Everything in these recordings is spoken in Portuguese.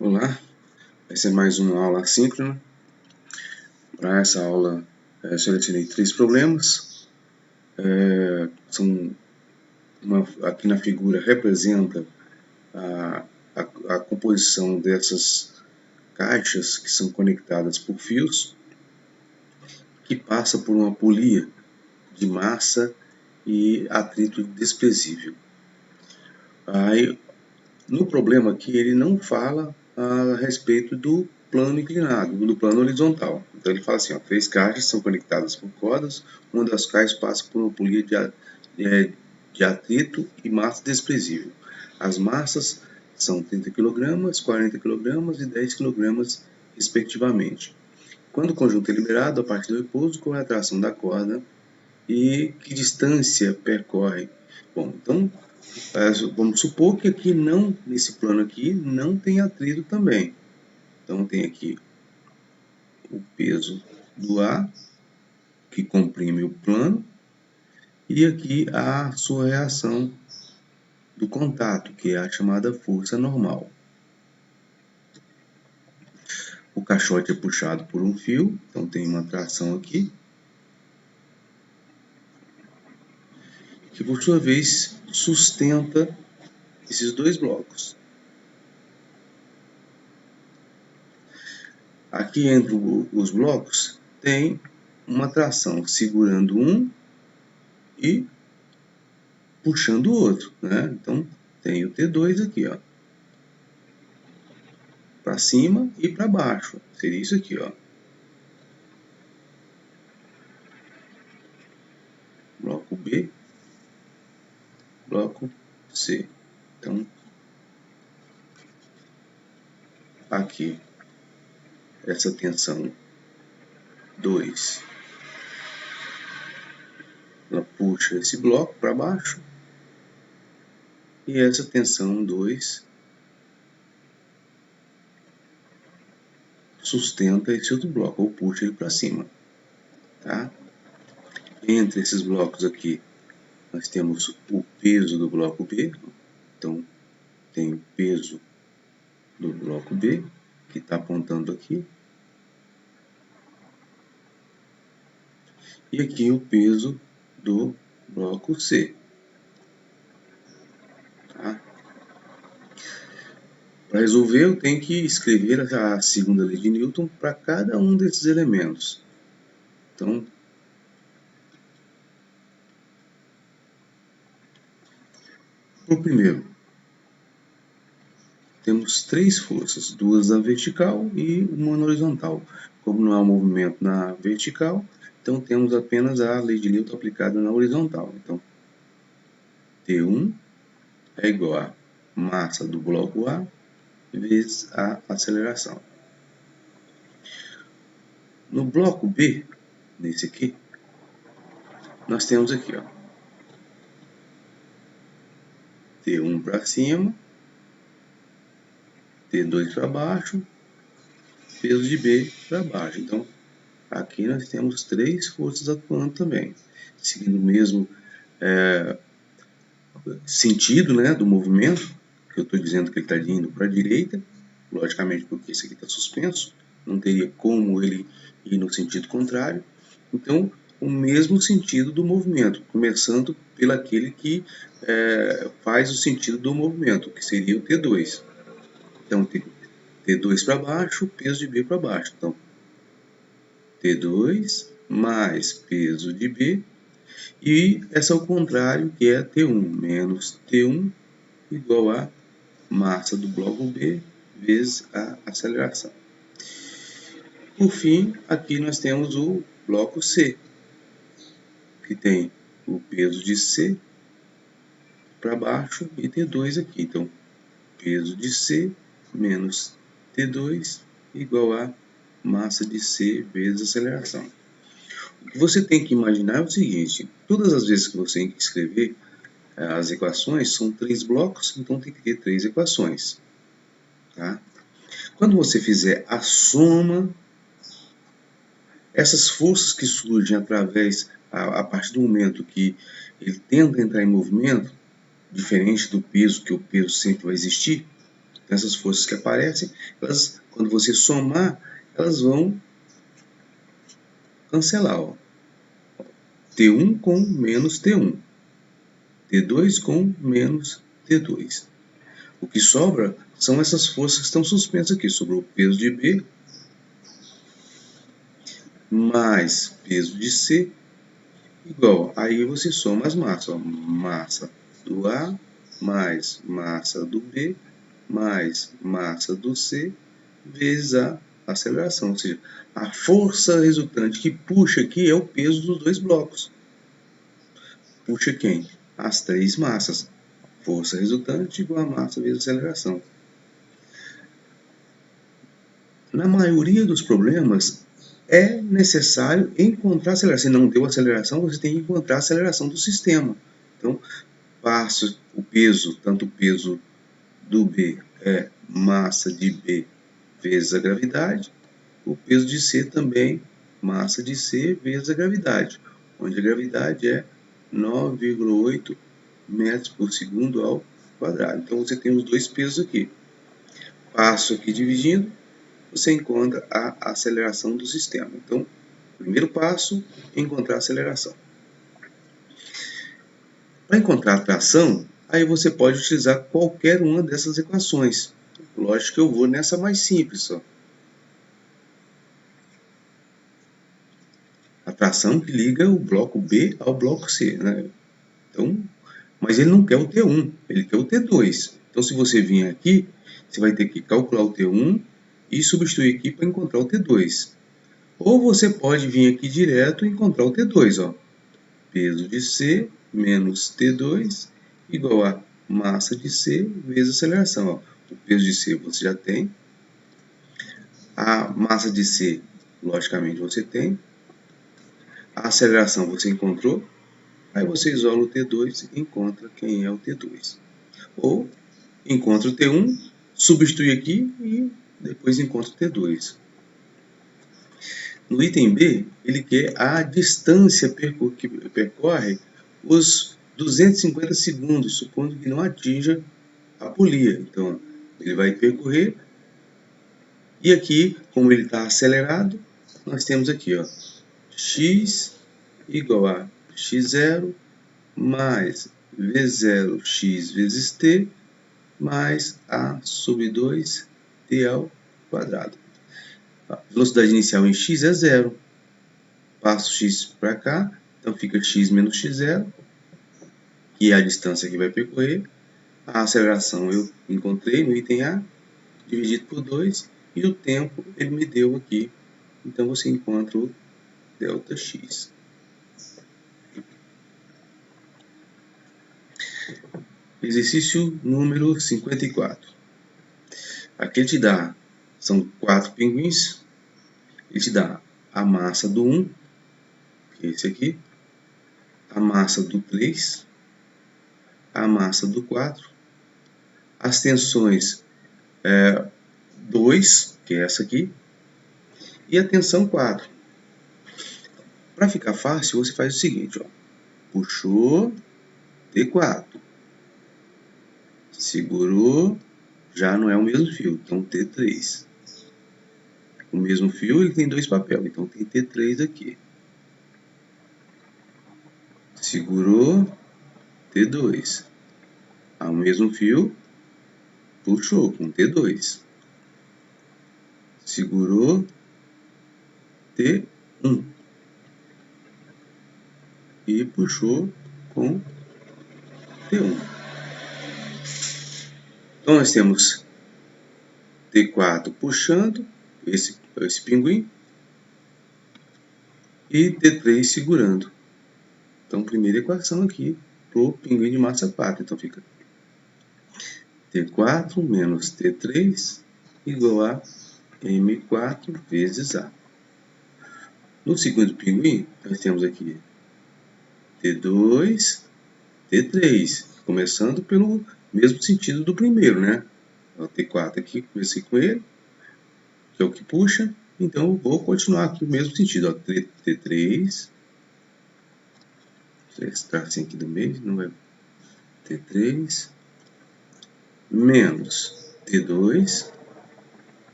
Olá, vai ser mais uma aula assíncrona. Para essa aula, eu selecionei 3 problemas. Aqui na figura representa a composição dessas caixas que são conectadas por fios, que passa por uma polia de massa e atrito desprezível. Aí, no problema aqui, ele não fala a respeito do plano inclinado, do plano horizontal. Então ele fala assim, ó, 3 caixas são conectadas por cordas, uma das quais passa por uma polia de atrito e massa desprezível. As massas são 30 kg, 40 kg e 10 kg, respectivamente. Quando o conjunto é liberado a partir do repouso, qual é a tração da corda e que distância percorre? Bom, então vamos supor que aqui não, nesse plano aqui, não tem atrito também. Então tem aqui o peso do ar, que comprime o plano, e aqui a sua reação do contato, que é a chamada força normal. O caixote é puxado por um fio, então tem uma tração aqui, que por sua vez sustenta esses 2 blocos. Aqui entre os blocos tem uma tração segurando um e puxando o outro, né? Então tem o T2 aqui, ó, para cima e para baixo. Seria isso aqui, ó. Bloco B, bloco C. Então aqui essa tensão 2, ela puxa esse bloco para baixo, e essa tensão 2 sustenta esse outro bloco, ou puxa ele para cima, tá? Entre esses blocos aqui, nós temos o peso do bloco B, então tem o peso do bloco B, que está apontando aqui, e aqui o peso do bloco C. Tá? Para resolver, eu tenho que escrever a segunda lei de Newton para cada um desses elementos. Então, o primeiro, temos 3 forças, 2 na vertical e uma na horizontal. Como não há movimento na vertical, então temos apenas a lei de Newton aplicada na horizontal. Então, T1 é igual a massa do bloco A vezes a aceleração. No bloco B, nesse aqui, nós temos aqui, ó, T1 para cima, T2 para baixo, peso de B para baixo. Então, aqui nós temos 3 forças atuando também, seguindo o mesmo sentido, né, do movimento, que eu estou dizendo que ele está indo para a direita, logicamente porque esse aqui está suspenso, não teria como ele ir no sentido contrário. Então, o mesmo sentido do movimento, começando pelo aquele que faz o sentido do movimento, que seria o T2. Então, T2 para baixo, peso de B para baixo. Então, T2 mais peso de B, e essa é o contrário, que é T1 menos T1 igual a massa do bloco B vezes a aceleração. Por fim, aqui nós temos o bloco C, que tem o peso de C para baixo e T2 aqui. Então, peso de C menos T2 igual a massa de C vezes aceleração. O que você tem que imaginar é o seguinte: todas as vezes que você escrever as equações, são 3 blocos, então tem que ter 3 equações. Tá? Quando você fizer a soma, essas forças que surgem através, a partir do momento que ele tenta entrar em movimento, diferente do peso, que o peso sempre vai existir, Então, essas forças que aparecem, elas, quando você somar, elas vão cancelar. Ó. T1 com menos T1. T2 com menos T2. O que sobra são essas forças que estão suspensas aqui. Sobrou o peso de B mais peso de C igual. Aí você soma as massas. Ó. Massa do A mais massa do B mais massa do C vezes a aceleração. Ou seja, a força resultante que puxa aqui é o peso dos dois blocos. Puxa quem? As três massas. Força resultante igual a massa vezes a aceleração. Na maioria dos problemas, é necessário encontrar a aceleração. Se não deu aceleração, você tem que encontrar a aceleração do sistema. Então, passo o peso, tanto o peso do B é massa de B vezes a gravidade, o peso de C também, massa de C vezes a gravidade, onde a gravidade é 9,8 metros por segundo ao quadrado. Então, você tem os dois pesos aqui. Passo aqui dividindo, você encontra a aceleração do sistema. Então, primeiro passo, encontrar a aceleração. Para encontrar a tração, aí você pode utilizar qualquer uma dessas equações. Lógico que eu vou nessa mais simples. Ó. A tração que liga o bloco B ao bloco C. Né? Então, mas ele não quer o T1, ele quer o T2. Então, se você vir aqui, você vai ter que calcular o T1 e substituir aqui para encontrar o T2. Ou você pode vir aqui direto e encontrar o T2. Ó. Peso de C menos T2 igual a massa de C vezes aceleração. Ó. O peso de C você já tem. A massa de C, logicamente, você tem. A aceleração você encontrou. Aí você isola o T2 e encontra quem é o T2. Ou encontra o T1, substitui aqui e depois encontra o T2. No item B, ele quer a distância que percorre os 250 segundos, supondo que não atinja a polia. Então, ele vai percorrer. E aqui, como ele está acelerado, nós temos aqui, ó, x igual a x0 mais v0x vezes t mais a sobre 2t ao quadrado. A velocidade inicial em x é 0. Passo x para cá, então fica x menos x0, que é a distância que vai percorrer. A aceleração eu encontrei no item A, dividido por 2, e o tempo ele me deu aqui. Então você encontra o ΔX. Exercício número 54. Aqui ele te dá, são 4 pinguins, ele te dá a massa do 1, que é esse aqui, a massa do 3, a massa do 4, as tensões 2, que é essa aqui, e a tensão 4. Para ficar fácil, você faz o seguinte, ó, puxou, T4, segurou, já não é o mesmo fio, então T3. O mesmo fio ele tem dois papéis, então tem T3 aqui. Segurou, T2. Ao mesmo fio, puxou com T2. Segurou, T1. E puxou com T1. Então nós temos T4 puxando esse pinguim e T3 segurando. Então, primeira equação aqui para o pinguim de massa 4. Então, fica T4 menos T3 igual a M4 vezes A. No segundo pinguim, nós temos aqui T2, T3, começando pelo mesmo sentido do primeiro, né? O T4 aqui, comecei com ele, que é o que puxa, então eu vou continuar aqui o mesmo sentido, ó, T3, esse tracinho aqui do meio, não vai T3, menos T2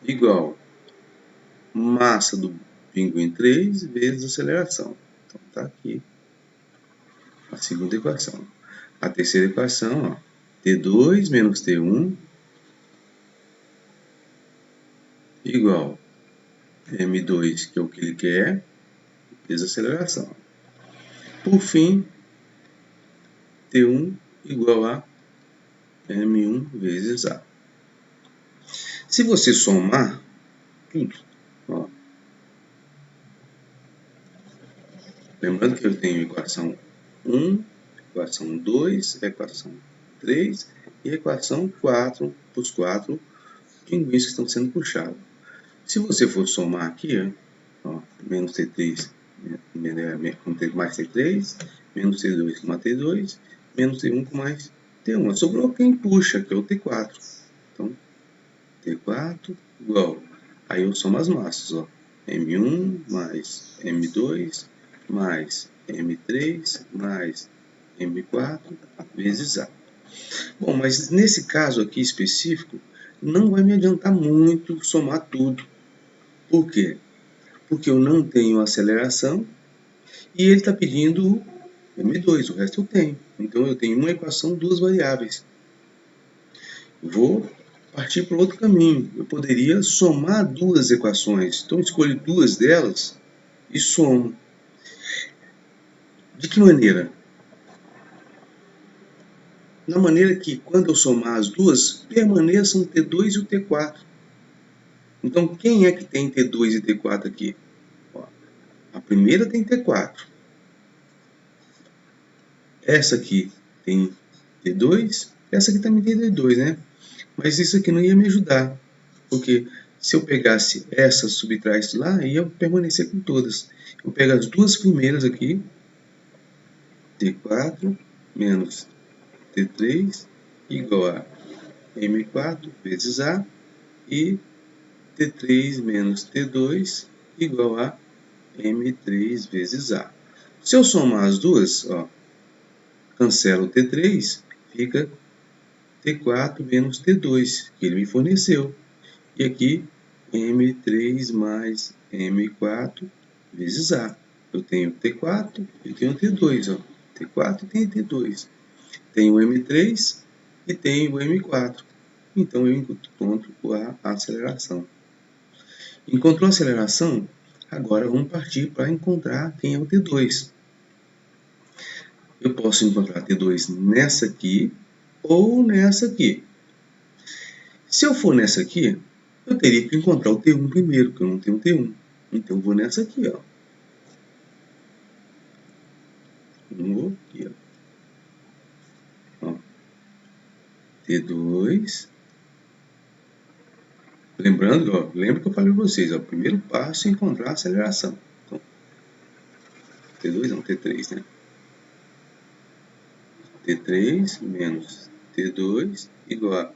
igual massa do pinguim 3 vezes aceleração. Então, tá aqui a segunda equação. A terceira equação, ó, T2 menos T1 igual M2, que é o que ele quer, vezes aceleração. Por fim, T1 igual a M1 vezes A. Se você somar tudo, ó, lembrando que eu tenho equação 1, equação 2, equação 3 e equação 4 para os 4 pinguins que estão sendo puxados. Se você for somar aqui, ó, menos T3 com mais T3, menos T2 com mais T2, menos T1 com mais T1. Sobrou quem puxa, que é o T4. Então, T4 igual. Aí eu somo as massas, ó. M1 mais M2 mais M3 mais M4 vezes A. Bom, mas nesse caso aqui específico, não vai me adiantar muito somar tudo. Por quê? Porque eu não tenho aceleração e ele está pedindo M2, o resto eu tenho. Então eu tenho uma equação, duas variáveis. Vou partir para outro caminho. Eu poderia somar duas equações. Então eu escolho duas delas e somo. De que maneira? Na maneira que, quando eu somar as duas, permaneçam o T2 e o T4. Então, quem é que tem T2 e T4 aqui? Ó, a primeira tem T4. Essa aqui tem T2. Essa aqui também tem T2, né? Mas isso aqui não ia me ajudar. Porque se eu pegasse essa, subtraísse lá, ia permanecer com todas. Eu pego as duas primeiras aqui, T4 menos T3 igual a M4 vezes A, e T3 menos T2 igual a M3 vezes A. Se eu somar as duas, ó, cancela o T3, fica T4 menos T2, que ele me forneceu. E aqui, M3 mais M4 vezes A. Eu tenho T4 e tenho T2. Ó. T4 e T2. Tenho M3 e tenho M4. Então, eu encontro a aceleração. Encontrou a aceleração? Agora vamos partir para encontrar quem é o T2. Eu posso encontrar T2 nessa aqui ou nessa aqui. Se eu for nessa aqui, eu teria que encontrar o T1 primeiro, porque eu não tenho T1. Então eu vou nessa aqui, ó. Vou aqui, ó. T2. Lembrando, ó, lembra que eu falei para vocês, ó, o primeiro passo é encontrar a aceleração. Então, T2 não, T3, né? T3 menos T2 igual a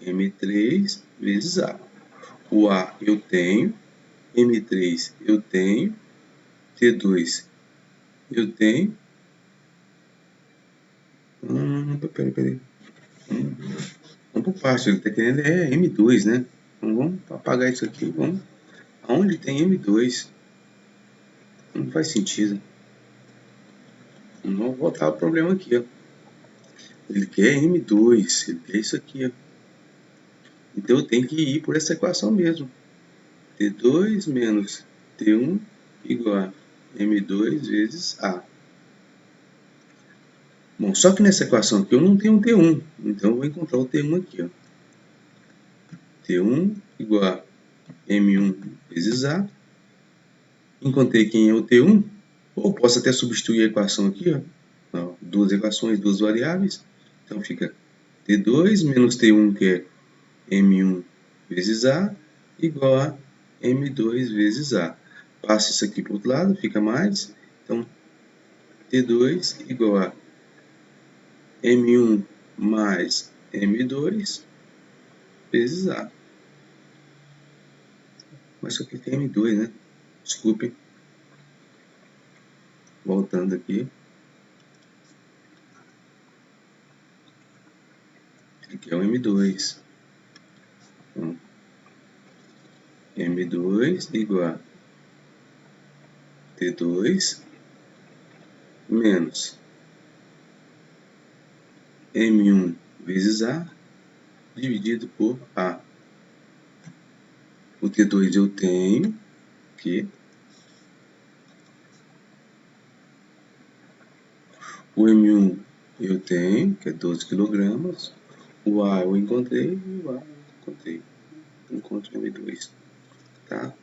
M3 vezes A. O A eu tenho, M3 eu tenho, T2 eu tenho. Peraí. Vamos por parte, ele está querendo é M2, né? Então vamos apagar isso aqui, vamos. Aonde tem M2? Não faz sentido. Vamos voltar ao problema aqui, ó. Ele quer M2, ele quer isso aqui, ó. Então eu tenho que ir por essa equação mesmo. T2 menos T1 igual a M2 vezes A. Bom, só que nessa equação aqui eu não tenho um T1, então eu vou encontrar o T1 aqui, ó. T1 igual a M1 vezes A. Encontrei quem é o T1, ou posso até substituir a equação aqui, ó. Duas equações, duas variáveis. Então fica T2 menos T1, que é M1 vezes A, igual a M2 vezes A. Passo isso aqui para o outro lado, fica mais. Então, T2 igual a M1 mais M2 vezes A. Mas só que tem M2, né? Desculpe. Voltando aqui. Aqui é o M2. Então, M2 igual a T2 menos M1 vezes A dividido por A. O T2 eu tenho aqui. O M1 eu tenho, que é 12 kg. O A eu encontrei e o A eu encontrei. Encontro M2. Tá?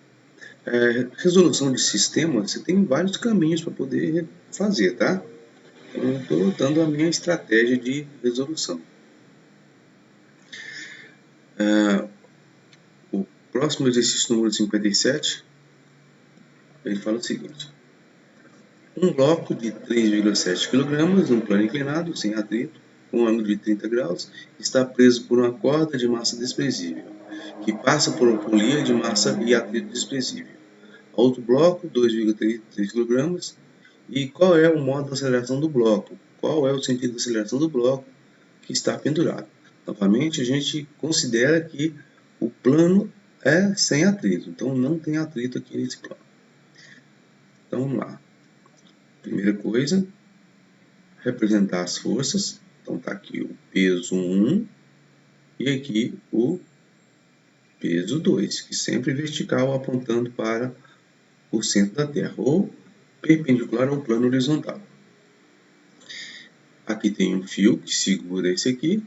Resolução de sistema, você tem vários caminhos para poder fazer, tá? Eu estou dando a minha estratégia de resolução. O próximo exercício número 57, ele fala o seguinte: um bloco de 3,7 kg, um plano inclinado, sem atrito, com um ângulo de 30 graus, está preso por uma corda de massa desprezível, que passa por uma polia de massa e atrito desprezível. Outro bloco, 2,3 kg, e qual é o modo de aceleração do bloco? Qual é o sentido de aceleração do bloco que está pendurado? Novamente, a gente considera que o plano é sem atrito, então não tem atrito aqui nesse plano. Então vamos lá. Primeira coisa, representar as forças. Então está aqui o peso 1 e aqui o peso 2, que sempre vertical apontando para o centro da Terra, ou perpendicular ao plano horizontal. Aqui tem um fio que segura esse aqui,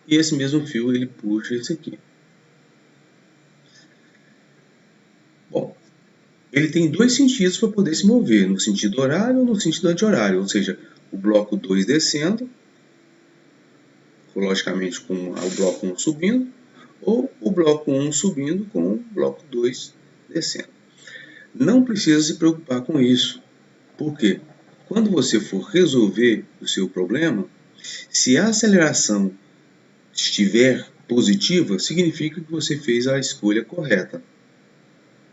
e esse mesmo fio ele puxa esse aqui. Bom, ele tem dois sentidos para poder se mover, no sentido horário ou no sentido anti-horário, ou seja, o bloco 2 descendo, logicamente com o bloco 1 subindo, ou o bloco 1 subindo com o bloco 2 descendo. Não precisa se preocupar com isso, porque quando você for resolver o seu problema, se a aceleração estiver positiva, significa que você fez a escolha correta.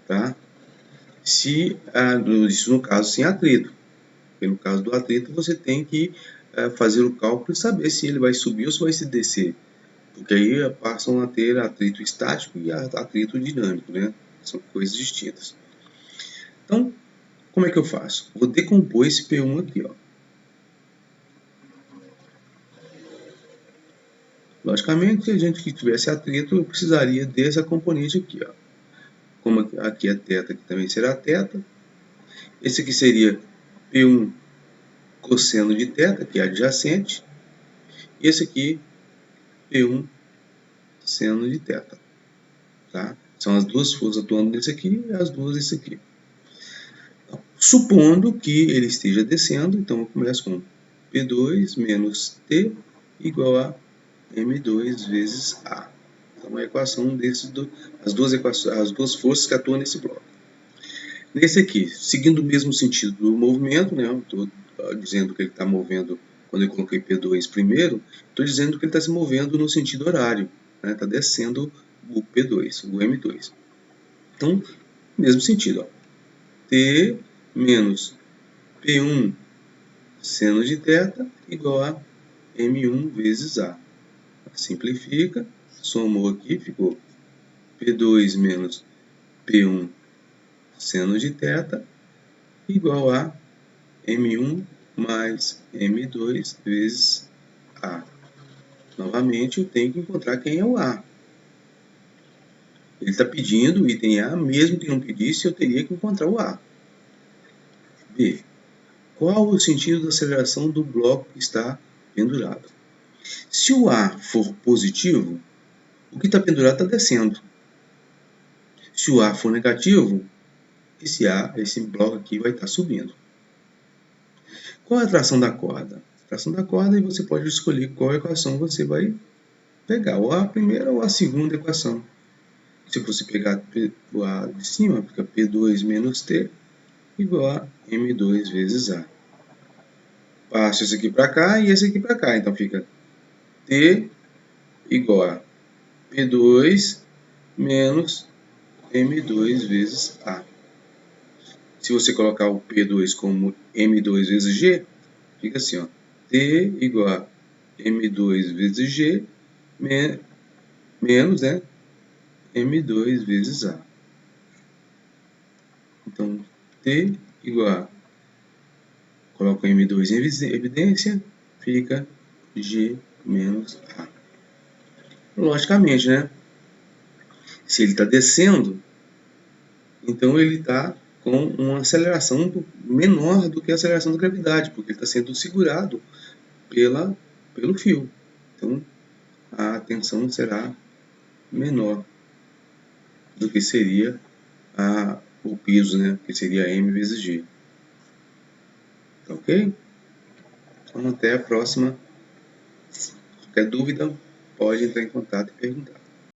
Tá? Isso no caso sem atrito. Porque no caso do atrito, você tem que fazer o cálculo e saber se ele vai subir ou se vai se descer. Porque aí passam a ter atrito estático e atrito dinâmico, né? São coisas distintas. Então, como é que eu faço? Vou decompor esse P1 aqui, ó. Logicamente, se a gente que tivesse atrito, eu precisaria dessa componente aqui, ó. Como aqui é θ, aqui também será θ. Esse aqui seria P1 cosseno de θ, que é adjacente. E esse aqui, P1 seno de θ. Tá? São as duas forças atuando nesse aqui e as duas nesse aqui. Então, supondo que ele esteja descendo, então eu começo com P2 menos T igual a M2 vezes A. Então a equação as duas forças que atuam nesse bloco. Nesse aqui, seguindo o mesmo sentido do movimento, né, estou dizendo que ele está movendo, quando eu coloquei P2 primeiro, estou dizendo que ele está se movendo no sentido horário, está descendo o P2, o M2. Então, mesmo sentido, ó, T menos P1 seno de θ igual a M1 vezes A. Simplifica, somou aqui, ficou P2 menos P1 seno de θ igual a M1 mais M2 vezes A. Novamente, eu tenho que encontrar quem é o A. Ele está pedindo o item A, mesmo que não pedisse, eu teria que encontrar o A. B. Qual o sentido da aceleração do bloco que está pendurado? Se o A for positivo, o que está pendurado está descendo. Se o A for negativo, esse bloco aqui vai estar subindo. Qual é a tração da corda? A tração da corda, e você pode escolher qual equação você vai pegar, ou a primeira ou a segunda equação. Se você pegar o A de cima, fica P2 menos T igual a M2 vezes A. Passo esse aqui para cá e esse aqui para cá, então fica T igual a P2 menos M2 vezes A. Se você colocar o P2 como M2 vezes G, fica assim, ó, T igual a M2 vezes G menos, né, M2 vezes A. Então, T igual a, coloco M2 em evidência, fica G menos A. Logicamente, né, se ele está descendo, então ele está com uma aceleração menor do que a aceleração da gravidade, porque ele está sendo segurado pelo fio. Então, a tensão será menor do que seria o peso, né? Que seria M vezes G. Tá ok? Então, até a próxima. Qualquer dúvida, pode entrar em contato e perguntar.